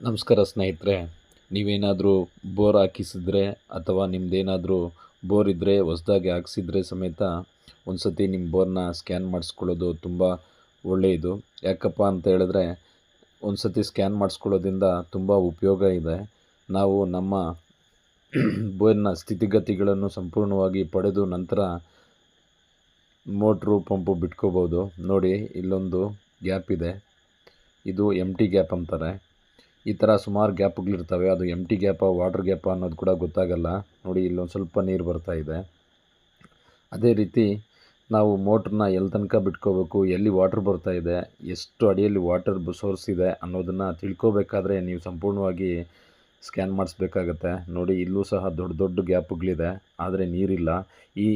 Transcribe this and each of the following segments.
ನಮಸ್ಕಾರ ಸ್ನೇಹಿತರೆ. ನೀವೇನಾದರೂ ಬೋರ್ ಹಾಕಿಸಿದ್ರೆ ಅಥವಾ ನಿಮ್ಮದೇನಾದರೂ ಬೋರ್ ಇದ್ದರೆ ಹೊಸ್ದಾಗಿ ಹಾಕ್ಸಿದ್ರೆ ಸಮೇತ ಒಂದು ಸತಿ ನಿಮ್ಮ ಬೋರ್ನ ಸ್ಕ್ಯಾನ್ ಮಾಡಿಸ್ಕೊಳ್ಳೋದು ತುಂಬ ಒಳ್ಳೆಯದು. ಯಾಕಪ್ಪ ಅಂತ ಹೇಳಿದ್ರೆ ಒಂದು ಸತಿ ಸ್ಕ್ಯಾನ್ ಮಾಡಿಸ್ಕೊಳ್ಳೋದ್ರಿಂದ ತುಂಬ ಉಪಯೋಗ ಇದೆ. ನಾವು ನಮ್ಮ ಬೋರ್ನ ಸ್ಥಿತಿಗತಿಗಳನ್ನು ಸಂಪೂರ್ಣವಾಗಿ ಪಡೆದು ನಂತರ ಮೋಟ್ರು ಪಂಪು ಬಿಟ್ಕೋಬೋದು. ನೋಡಿ, ಇಲ್ಲೊಂದು ಗ್ಯಾಪ್ ಇದೆ, ಇದು ಎಂಟಿ ಗ್ಯಾಪ್ ಅಂತಾರೆ. ಈ ಥರ ಸುಮಾರು ಗ್ಯಾಪ್ಗಳಿರ್ತವೆ. ಅದು ಎಂಟಿ ಗ್ಯಾಪಾ ವಾಟರ್ ಗ್ಯಾಪಾ ಅನ್ನೋದು ಕೂಡ ಗೊತ್ತಾಗಲ್ಲ. ನೋಡಿ, ಇಲ್ಲೊಂದು ಸ್ವಲ್ಪ ನೀರು ಬರ್ತಾ ಇದೆ. ಅದೇ ರೀತಿ ನಾವು ಮೋಟ್ರನ್ನ ಎಲ್ಲಿ ತನಕ ಬಿಟ್ಕೋಬೇಕು, ಎಲ್ಲಿ ವಾಟ್ರ್ ಬರ್ತಾ ಇದೆ, ಎಷ್ಟು ಅಡಿಯಲ್ಲಿ ವಾಟರ್ ಸೋರ್ಸ್ ಇದೆ ಅನ್ನೋದನ್ನು ತಿಳ್ಕೋಬೇಕಾದ್ರೆ ನೀವು ಸಂಪೂರ್ಣವಾಗಿ ಸ್ಕ್ಯಾನ್ ಮಾಡಿಸ್ಬೇಕಾಗತ್ತೆ. ನೋಡಿ, ಇಲ್ಲೂ ಸಹ ದೊಡ್ಡ ದೊಡ್ಡ ಗ್ಯಾಪ್ಗಳಿದೆ, ಆದರೆ ನೀರಿಲ್ಲ.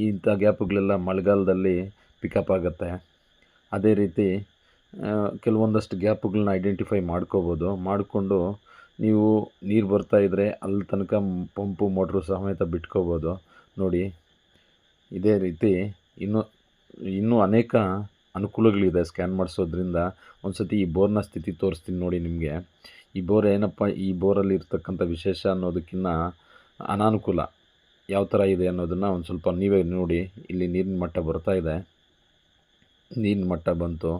ಇಂಥ ಗ್ಯಾಪ್ಗಳೆಲ್ಲ ಮಳೆಗಾಲದಲ್ಲಿ ಪಿಕಪ್ ಆಗುತ್ತೆ. ಅದೇ ರೀತಿ ಕೆಲವೊಂದಷ್ಟು ಗ್ಯಾಪ್ಗಳನ್ನ ಐಡೆಂಟಿಫೈ ಮಾಡ್ಕೋಬೋದು. ಮಾಡಿಕೊಂಡು ನೀವು ನೀರು ಬರ್ತಾಯಿದ್ರೆ ಅಲ್ಲಿ ತನಕ ಪಂಪು ಮೋಟ್ರು ಸಮೇತ ಬಿಟ್ಕೋಬೋದು. ನೋಡಿ, ಇದೇ ರೀತಿ ಇನ್ನೂ ಅನೇಕ ಅನುಕೂಲಗಳಿದೆ ಸ್ಕ್ಯಾನ್ ಮಾಡಿಸೋದ್ರಿಂದ. ಒಂದು ಸತಿ ಈ ಬೋರ್ನ ಸ್ಥಿತಿ ತೋರಿಸ್ತೀನಿ ನೋಡಿ ನಿಮಗೆ. ಈ ಬೋರ್ ಏನಪ್ಪ, ಈ ಬೋರಲ್ಲಿ ಇರ್ತಕ್ಕಂಥ ವಿಶೇಷ ಅನ್ನೋದಕ್ಕಿಂತ ಅನಾನುಕೂಲ ಯಾವ ಥರ ಇದೆ ಅನ್ನೋದನ್ನು ಒಂದು ಸ್ವಲ್ಪ ನೀವೇ ನೋಡಿ. ಇಲ್ಲಿ ನೀರಿನ ಮಟ್ಟ ಬರ್ತಾ ಇದೆ, ನೀರಿನ ಮಟ್ಟ ಬಂತು.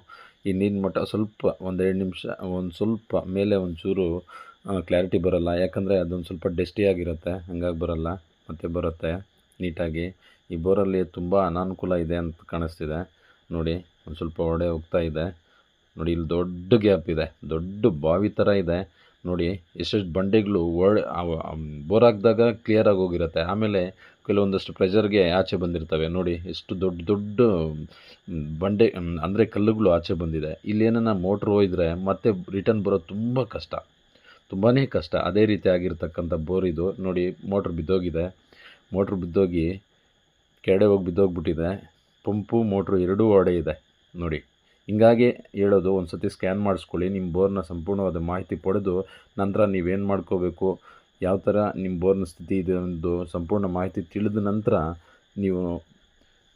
ಈ ನೀರಿನ ಮಟ್ಟ ಸ್ವಲ್ಪ ಒಂದೆರಡು ನಿಮಿಷ ಒಂದು ಸ್ವಲ್ಪ ಮೇಲೆ ಒಂಚೂರು ಕ್ಲಾರಿಟಿ ಬರೋಲ್ಲ, ಯಾಕಂದರೆ ಅದೊಂದು ಸ್ವಲ್ಪ ಡಸ್ಟಿಯಾಗಿರುತ್ತೆ, ಹಂಗಾಗಿ ಬರೋಲ್ಲ. ಮತ್ತು ಬರುತ್ತೆ ನೀಟಾಗಿ. ಈ ಬೋರಲ್ಲಿ ತುಂಬ ಅನಾನುಕೂಲ ಇದೆ ಅಂತ ಕಾಣಿಸ್ತಿದೆ. ನೋಡಿ, ಒಂದು ಸ್ವಲ್ಪ ಹೊಡೆ ಹೋಗ್ತಾ ಇದೆ. ನೋಡಿ, ಇಲ್ಲಿ ದೊಡ್ಡ ಗ್ಯಾಪ್ ಇದೆ, ದೊಡ್ಡ ಬಾವಿ ಥರ ಇದೆ. ನೋಡಿ, ಎಷ್ಟೆಷ್ಟು ಬಂಡೆಗಳು ಬೋರ್ ಹಾಕಿದಾಗ ಕ್ಲಿಯರಾಗಿ ಹೋಗಿರುತ್ತೆ, ಆಮೇಲೆ ಕೆಲವೊಂದಷ್ಟು ಪ್ರೆಷರ್ಗೆ ಆಚೆ ಬಂದಿರ್ತವೆ. ನೋಡಿ, ಎಷ್ಟು ದೊಡ್ಡ ದೊಡ್ಡ ಬಂಡೆ ಅಂದರೆ ಕಲ್ಲುಗಳು ಆಚೆ ಬಂದಿದೆ. ಇಲ್ಲೇನ ಮೋಟ್ರ್ ಹೋಯಿದ್ರೆ ಮತ್ತೆ ರಿಟರ್ನ್ ಬರೋದು ತುಂಬ ಕಷ್ಟ, ತುಂಬಾ ಕಷ್ಟ. ಅದೇ ರೀತಿ ಆಗಿರ್ತಕ್ಕಂಥ ಬೋರ್ ಇದು. ನೋಡಿ, ಮೋಟ್ರ್ ಬಿದ್ದೋಗಿದೆ, ಮೋಟ್ರ್ ಬಿದ್ದೋಗಿ ಕೆಳಗಡೆ ಹೋಗಿ ಬಿದ್ದೋಗ್ಬಿಟ್ಟಿದೆ. ಪಂಪು ಮೋಟ್ರು ಎರಡೂ ಒಡೆ ಇದೆ. ನೋಡಿ, ಹಿಂಗಾಗಿ ಹೇಳೋದು, ಒಂದು ಸತಿ ಸ್ಕ್ಯಾನ್ ಮಾಡಿಸ್ಕೊಳ್ಳಿ. ನಿಮ್ಮ ಬೋರ್ನ ಸಂಪೂರ್ಣವಾದ ಮಾಹಿತಿ ಪಡೆದು ನಂತರ ನೀವೇನು ಮಾಡ್ಕೋಬೇಕು, ಯಾವ ಥರ ನಿಮ್ಮ ಬೋರ್ನ ಸ್ಥಿತಿ ಇದೆ ಒಂದು ಸಂಪೂರ್ಣ ಮಾಹಿತಿ ತಿಳಿದ ನಂತರ ನೀವು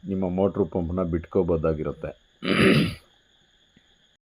ನಿಮ್ಮ ಮೋಟ್ರು ಪಂಪನ್ನ ಬಿಟ್ಕೋಬೋದಾಗಿರುತ್ತೆ.